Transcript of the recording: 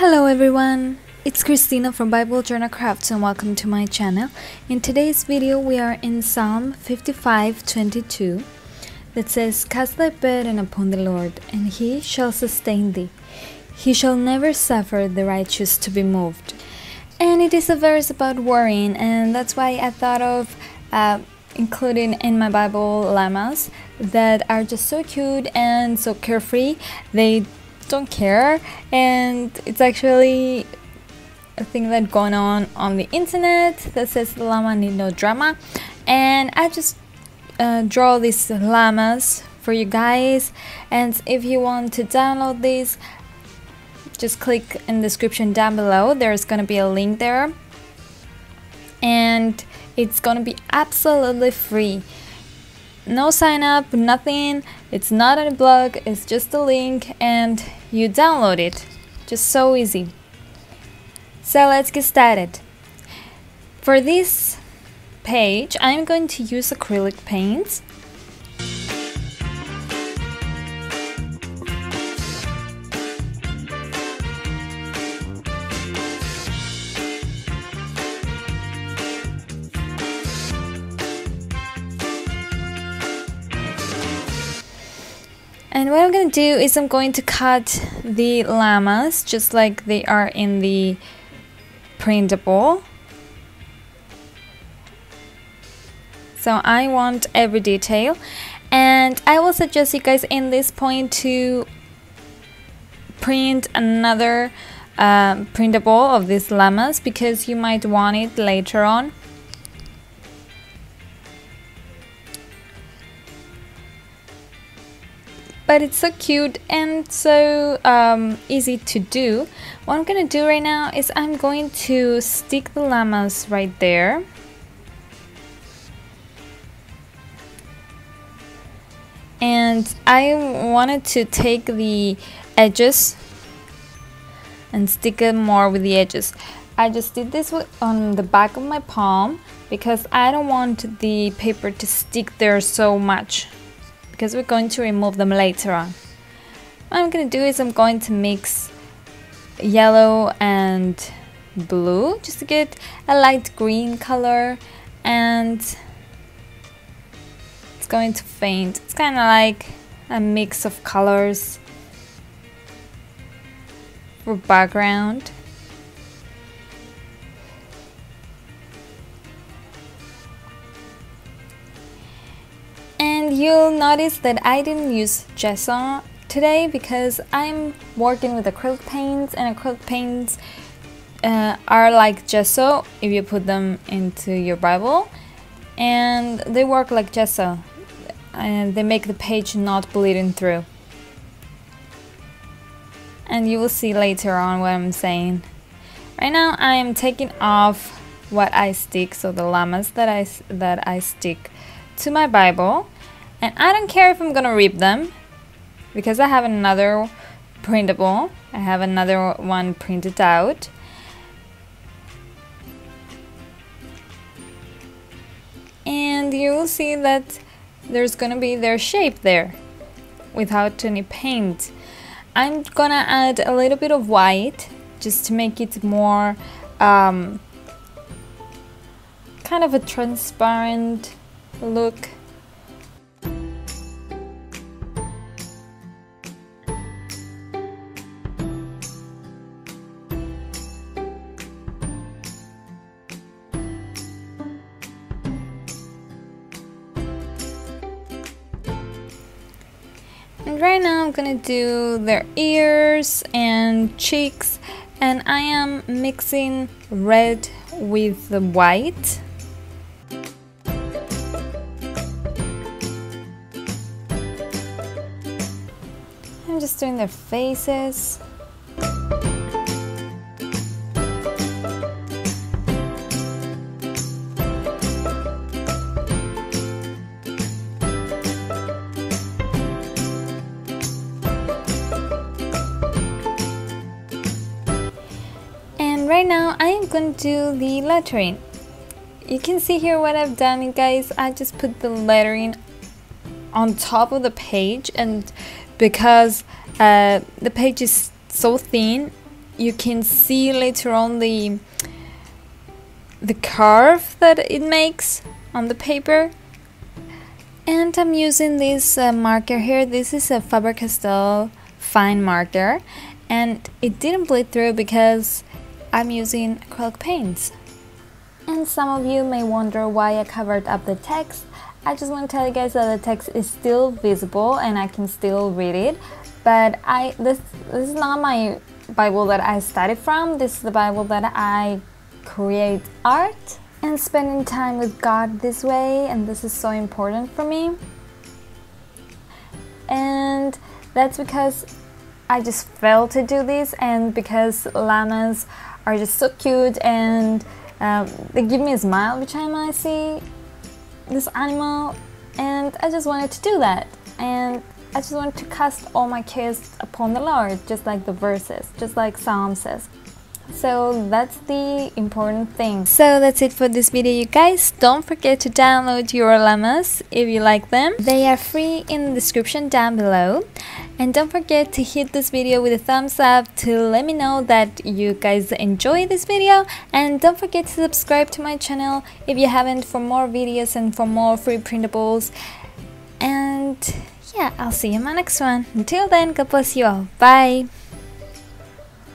Hello everyone, it's Christina from Bible Journal Crafts and welcome to my channel. In today's video we are in Psalm 55:22 that says, "Cast thy burden upon the Lord, and he shall sustain thee. He shall never suffer the righteous to be moved." And it is a verse about worrying, and that's why I thought of including in my Bible llamas that are just so cute and so carefree. They don't care, and it's actually a thing that's going on the internet that says the llama need no drama, and I just draw these llamas for you guys. And if you want to download these, just click in the description down below. There's gonna be a link there, and it's gonna be absolutely free. No sign up, nothing. It's not on a blog, it's just a link and you download it. Just so easy. So let's get started. For this page, I'm going to use acrylic paints. And what I'm going to do is I'm going to cut the llamas just like they are in the printable. So I want every detail, and I will suggest you guys in this point to print another printable of these llamas because you might want it later on. But it's so cute and so easy to do. What I'm gonna do right now is I'm going to stick the llamas right there. And I wanted to take the edges and stick them more with the edges. I just did this on the back of my palm because I don't want the paper to stick there so much, because we're going to remove them later on. What I'm going to do is I'm going to mix yellow and blue just to get a light green color, and it's going to faint. It's kind of like a mix of colors for background. And you'll notice that I didn't use gesso today because I'm working with acrylic paints, and acrylic paints are like gesso if you put them into your Bible, and they work like gesso and they make the page not bleeding through. And you will see later on what I'm saying. Right now I am taking off what I stick, so the llamas that I stick to my Bible, and I don't care if I'm gonna rip them because I have another printable. I have another one printed out. And you will see that there's gonna be their shape there without any paint. I'm gonna add a little bit of white just to make it more kind of a transparent look. And right now I'm gonna do their ears and cheeks, and I am mixing red with the white. I'm just doing their faces. And right now I am going to do the lettering. You can see here what I've done, guys. I just put the lettering on top of the page, and because the page is so thin, you can see later on the curve that it makes on the paper. And I'm using this marker here. This is a Faber-Castell fine marker, and it didn't bleed through because I'm using acrylic paints. And some of you may wonder why I covered up the text. I just want to tell you guys that the text is still visible and I can still read it, but this is not my Bible that I studied from. This is the Bible that I create art and spending time with God this way, and this is so important for me. And that's because I just felt to do this, and because llamas are just so cute, and they give me a smile every time I see this animal, and I just wanted to do that, and I just wanted to cast all my cares upon the Lord, just like the verses, just like Psalm says. So that's the important thing. So that's it for this video, you guys. Don't forget to download your llamas if you like them. They are free in the description down below. And don't forget to hit this video with a thumbs up to let me know that you guys enjoy this video. And don't forget to subscribe to my channel if you haven't, for more videos and for more free printables. And yeah, I'll see you in my next one. Until then, God bless you all. Bye!